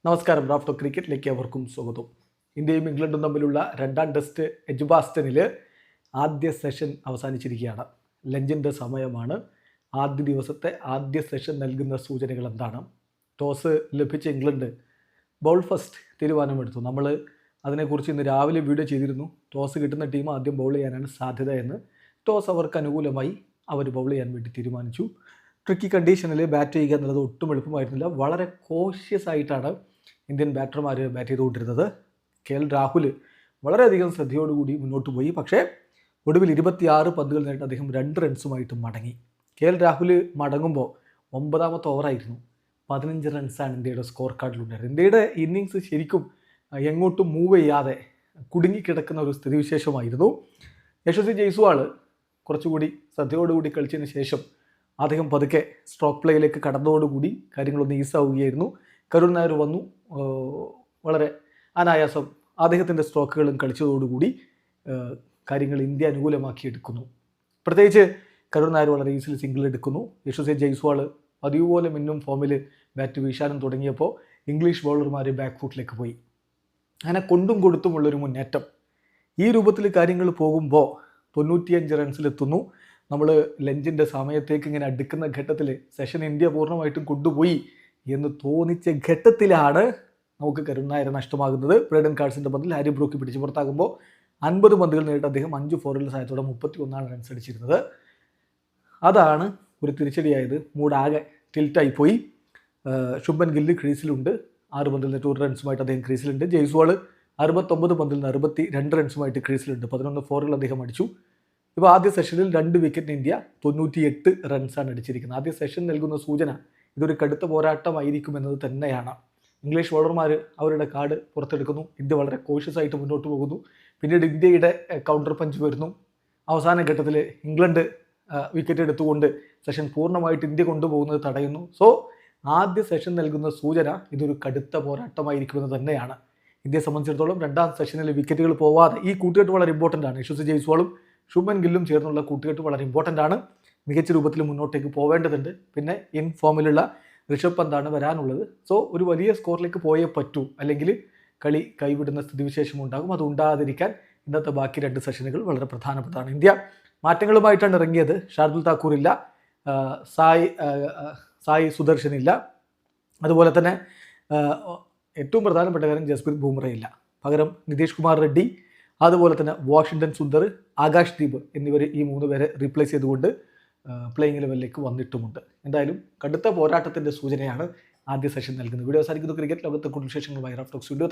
നമസ്കാരം. റാഫ്റ്റോ ക്രിക്കറ്റിലേക്ക് അവർക്കും സ്വാഗതം. ഇന്ത്യയും ഇംഗ്ലണ്ടും തമ്മിലുള്ള രണ്ടാം ടെസ്റ്റ് എഡ്ജ്ബാസ്റ്റനിൽ ആദ്യ സെഷൻ അവസാനിച്ചിരിക്കുകയാണ്. ലഞ്ചിൻ്റെ സമയമാണ്. ആദ്യ ദിവസത്തെ ആദ്യ സെഷൻ നൽകുന്ന സൂചനകൾ എന്താണ്? ടോസ് ലഭിച്ച ഇംഗ്ലണ്ട് ബൗൾ ഫസ്റ്റ് തീരുമാനമെടുത്തു. നമ്മൾ അതിനെക്കുറിച്ച് ഇന്ന് രാവിലെ വീഡിയോ ചെയ്തിരുന്നു. ടോസ് കിട്ടുന്ന ടീം ആദ്യം ബൗൾ ചെയ്യാനാണ് സാധ്യത എന്ന്. ടോസ് അവർക്ക് അനുകൂലമായി അവർ ബൗൾ ചെയ്യാൻ വേണ്ടി തീരുമാനിച്ചു. ട്രിക്കി കണ്ടീഷനിൽ ബാറ്റ് ചെയ്യുക എന്നുള്ളത് ഒട്ടും എളുപ്പമായിരുന്നില്ല. വളരെ കോഷ്യസ് ആയിട്ടാണ് ഇന്ത്യൻ ബാറ്റർമാർ ബാറ്റ് ചെയ്തുകൊണ്ടിരുന്നത്. രാഹുൽ വളരെയധികം ശ്രദ്ധയോടുകൂടി മുന്നോട്ട് പോയി. പക്ഷേ ഒടുവിൽ 26 പന്തുകൾ നേരിട്ട് അദ്ദേഹം 2 റൺസുമായിട്ട് മടങ്ങി. രാഹുൽ മടങ്ങുമ്പോൾ 9ാമത്തെ ഓവറായിരുന്നു. 15 റൺസാണ് ഇന്ത്യയുടെ സ്കോർ കാർഡിലുണ്ടായിരുന്നത്. ഇന്ത്യയുടെ ഇന്നിങ്സ് ശരിക്കും എങ്ങോട്ടും മൂവ് ചെയ്യാതെ കുടുങ്ങിക്കിടക്കുന്ന ഒരു സ്ഥിതിവിശേഷമായിരുന്നു. യശസ്വി ജയ്സ്വാൾ കുറച്ചുകൂടി ശ്രദ്ധയോടുകൂടി കളിച്ചതിന് ശേഷം അദ്ദേഹം പതുക്കെ സ്ട്രോക്ക് പ്ലേയിലേക്ക് കടന്നതോടുകൂടി കാര്യങ്ങളൊന്ന് ഈസാവുകയായിരുന്നു. കരുൺ നായർ വന്നു. വളരെ അനായാസം അദ്ദേഹത്തിൻ്റെ സ്ട്രോക്കുകളും കളിച്ചതോടുകൂടി കാര്യങ്ങൾ ഇന്ത്യ അനുകൂലമാക്കിയെടുക്കുന്നു. പ്രത്യേകിച്ച് കരുൺ നായർ വളരെ ഈസിൽ സിംഗിൾ എടുക്കുന്നു. യശസ്വി ജയ്സ്വാൾ പതിവുപോലെ മിന്നും ഫോമിൽ ബാറ്റ് വീശാനും തുടങ്ങിയപ്പോൾ ഇംഗ്ലീഷ് ബൗളർമാർ ബാക്ക് ഫുട്ടിലേക്ക് പോയി. അങ്ങനെ കൊണ്ടും കൊടുത്തുമുള്ളൊരു മുന്നേറ്റം. ഈ രൂപത്തിൽ കാര്യങ്ങൾ പോകുമ്പോൾ 95 റൺസിലെത്തുന്നു. നമ്മൾ ലഞ്ചിൻ്റെ സമയത്തേക്ക് ഇങ്ങനെ അടുക്കുന്ന ഘട്ടത്തിൽ സെഷൻ ഇന്ത്യ പൂർണ്ണമായിട്ടും കൊണ്ടുപോയി എന്ന് തോന്നിച്ച ഘട്ടത്തിലാണ് നമുക്ക് കരുൺ നായരെ നഷ്ടമാകുന്നത്. ബ്രൈഡൻ കാർഡ്സിൻ്റെ പന്തിൽ ഹാരി ബ്രൂക്ക് പിടിച്ച് പുറത്താകുമ്പോൾ 50 പന്തുകൾ നേരിട്ട് അദ്ദേഹം 5 ഫോറുകളുടെ സഹായത്തോടെ 31 റൺസ് അടിച്ചിരുന്നത്. അതാണ് ഒരു തിരിച്ചടിയായത്. മൂടാകെ ടിൽറ്റായിപ്പോയി. ശുഭൻ ഗില്ല് ക്രീസിലുണ്ട്. 6 പന്തിൽ നിന്ന് 2 റൺസുമായിട്ട് അദ്ദേഹം ക്രീസിലുണ്ട്. ജയ്സ്വാൾ 69 പന്തിൽ നിന്ന് 62 റൺസുമായിട്ട് ക്രീസിലുണ്ട്. 11 ഫോറുകൾ അദ്ദേഹം അടിച്ചു. ഇപ്പോൾ ആദ്യ സെഷനിൽ 2 വിക്കറ്റിന് ഇന്ത്യ 98 റൺസാണ് അടിച്ചിരിക്കുന്നത്. ആദ്യ സെഷൻ നൽകുന്ന സൂചന ഇതൊരു കടുത്ത പോരാട്ടമായിരിക്കുമെന്നത് തന്നെയാണ്. ഇംഗ്ലീഷ് ബൗളർമാർ അവരുടെ കാർഡ് പുറത്തെടുക്കുന്നു. ഇന്ത്യ വളരെ കോഷ്യസ് ആയിട്ട് മുന്നോട്ട് പോകുന്നു. പിന്നീട് ഇന്ത്യയുടെ കൗണ്ടർ പഞ്ച് വരുന്നു. അവസാന ഘട്ടത്തിൽ ഇംഗ്ലണ്ട് വിക്കറ്റ് എടുത്തുകൊണ്ട് സെഷൻ പൂർണ്ണമായിട്ട് ഇന്ത്യ കൊണ്ടുപോകുന്നത് തടയുന്നു. സോ ആദ്യ സെഷൻ നൽകുന്ന സൂചന ഇതൊരു കടുത്ത പോരാട്ടമായിരിക്കുമെന്ന് തന്നെയാണ്. ഇന്ത്യയെ സംബന്ധിച്ചിടത്തോളം രണ്ടാം സെഷനിൽ വിക്കറ്റുകൾ പോവാതെ ഈ കൂട്ടുകെട്ട് വളരെ ഇമ്പോർട്ടൻ്റ് ആണ്. യശസ്വി ജയ്സ്വാളും ശുഭൻ ഗില്ലും ചേർന്നുള്ള കൂട്ടുകെട്ട് വളരെ ഇമ്പോർട്ടൻ്റ് ആണ്. മികച്ച രൂപത്തിൽ മുന്നോട്ടേക്ക് പോവേണ്ടതുണ്ട്. പിന്നെ ഇൻ ഫോമിലുള്ള ഋഷഭ് പന്താണ് വരാനുള്ളത്. സോ ഒരു വലിയ സ്കോറിലേക്ക് പോയേ പറ്റൂ, അല്ലെങ്കിൽ കളി കൈവിടുന്ന സ്ഥിതിവിശേഷം ഉണ്ടാകും. അത് ഉണ്ടാകാതിരിക്കാൻ ഇന്നത്തെ ബാക്കി 2 സെഷനുകൾ വളരെ പ്രധാനപ്പെട്ടതാണ്. ഇന്ത്യ മാറ്റങ്ങളുമായിട്ടാണ് ഇറങ്ങിയത്. ഷാർദുൽ താക്കൂർ ഇല്ല, സായി സുദർശൻ ഇല്ല, അതുപോലെ തന്നെ ഏറ്റവും പ്രധാനപ്പെട്ട കാര്യം ജസ്പ്രീത് ബുംറ ഇല്ല. പകരം നിതീഷ് കുമാർ റെഡ്ഡി, അതുപോലെ തന്നെ വാഷിംഗ്ടൺ സുന്ദർ, ആകാശ് ദീപ് എന്നിവർ ഈ 3 പേരെ റീപ്ലേസ് ചെയ്തുകൊണ്ട് പ്ലേയിങ് ലെവലിലേക്ക് വന്നിട്ടുമുണ്ട്. എന്തായാലും കടുത്ത പോരാട്ടത്തിൻ്റെ സൂചനയാണ് ആദ്യ സെഷൻ നൽകുന്നത്. വീഡിയോ അവസാനിക്കുന്നു. ക്രിക്കറ്റ് ലോകത്തെ കൂടുതൽ വിശേഷങ്ങളുമായി റാഫ്റ്റോക്സ് വീഡിയോ.